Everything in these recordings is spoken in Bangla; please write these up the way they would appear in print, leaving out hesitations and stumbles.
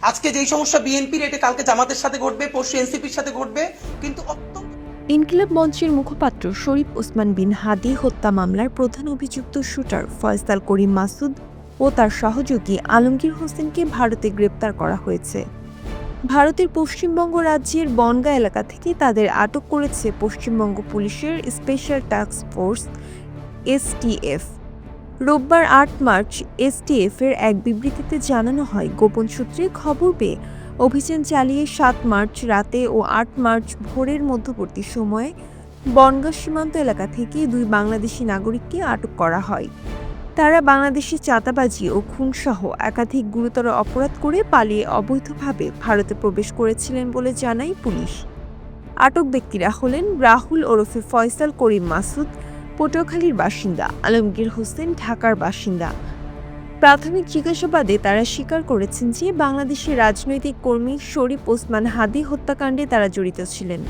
আজকে যেই সমস্যা বিএনপির, এটা কালকে জামাতের সাথে ঘটবে, পরশু এনসিপির সাথে ঘটবে। কিন্তু ইনকিলাব মঞ্চের মুখপাত্র শরীফ ওসমান বিন হাদী হত্যা মামলার প্রধান অভিযুক্ত শুটার ফয়সাল করিম মাসুদ ও তার সহযোগী আলমগীর হোসেনকে ভারতে গ্রেপ্তার করা হয়েছে। ভারতের পশ্চিমবঙ্গ রাজ্যের বনগাঁ এলাকা থেকে তাদের আটক করেছে পশ্চিমবঙ্গ পুলিশের স্পেশাল টাস্ক ফোর্স এসটিএফ। রোববার ৮ মার্চ এসটিএফের এক বিবৃতিতে জানানো হয়, গোপন সূত্রে খবর পেয়ে অভিযান চালিয়ে ৭ মার্চ রাতে ও ৮ মার্চ ভোরের মধ্যবর্তী সময়ে বনগাঁ সীমান্ত এলাকা থেকে ২ বাংলাদেশি নাগরিককে আটক করা হয়। তারা বাংলাদেশি চাঁদাবাজি ও খুনসহ একাধিক গুরুতর অপরাধ করে পালিয়ে অবৈধভাবে ভারতে প্রবেশ করেছিলেন বলে জানায় পুলিশ। আটক ব্যক্তিরা হলেন রাহুল ওরফে ফয়সাল করিম মাসুদ, পটুয়াখালীর বাসিন্দা, আলমগীর হোসেন, ঢাকার বাসিন্দা। প্রাথমিক জিজ্ঞাসাবাদে তারা স্বীকার করেছেন যে বাংলাদেশের রাজনৈতিক কর্মী শরীফ ওসমান হাদী হত্যাকাণ্ডে তারা জড়িত ছিলেন।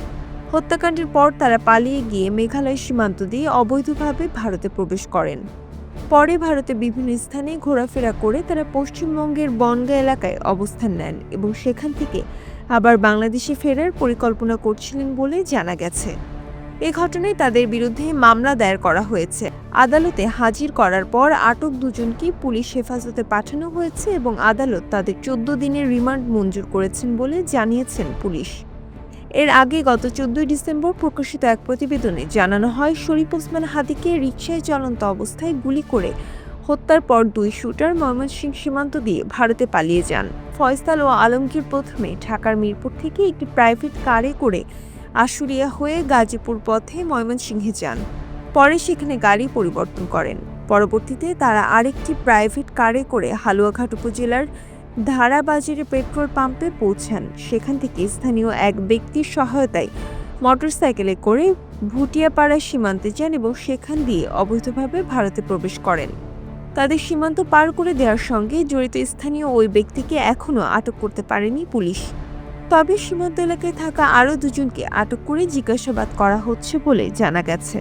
হত্যাকাণ্ডের পর তারা পালিয়ে গিয়ে মেঘালয় সীমান্ত দিয়ে অবৈধভাবে ভারতে প্রবেশ করেন। পরে ভারতে বিভিন্ন স্থানে ঘোরাফেরা করে তারা পশ্চিমবঙ্গের বনগাঁ এলাকায় অবস্থান নেন এবং সেখান থেকে আবার বাংলাদেশে ফেরার পরিকল্পনা করছিলেন বলে জানা গেছে। এ ঘটনায় তাদের বিরুদ্ধে মামলা দায়ের করা হয়েছে। আদালতে হাজির করার পর আটক দুজনকে পুলিশ হেফাজতে পাঠানো হয়েছে এবং আদালত তাদের ১৪ দিনের রিমান্ড মঞ্জুর করেছেন বলে জানিয়েছেন পুলিশ। এর আগে গত ১৪ ডিসেম্বর প্রকাশিত এক প্রতিবেদনে জানানো হয়, শরীফ ওসমান হাদীকে রিকশায় চলন্ত অবস্থায় গুলি করে হত্যার পর ২ শুটার ময়মনসিংহ সীমান্ত দিয়ে ভারতে পালিয়ে যান। ফয়সাল ও আলমগীর প্রথমে ঢাকার মিরপুর থেকে একটি প্রাইভেট কারে করে আশুলিয়া হয়ে গাজীপুর পথে ময়মনসিংহে যান। পরে সেখানে গাড়ি পরিবর্তন করেন। পরবর্তীতে তারা আরেকটি প্রাইভেট কারে করে হালুয়াঘাট উপজেলার ধারাবাজারে পেট্রোল পাম্পে পৌঁছান। সেখান থেকে স্থানীয় এক ব্যক্তির সহায়তায় মোটরসাইকেলে করে ভুটিয়াপাড়া সীমান্তে যান এবং সেখান দিয়ে অবৈধভাবে ভারতে প্রবেশ করেন। তাদের সীমান্ত পার করে দেওয়ার সঙ্গে জড়িত স্থানীয় ওই ব্যক্তিকে এখনও আটক করতে পারেনি পুলিশ। তবে সীমান্ত এলাকায় থাকা আরও দুজনকে আটক করে জিজ্ঞাসাবাদ করা হচ্ছে বলে জানা গেছে।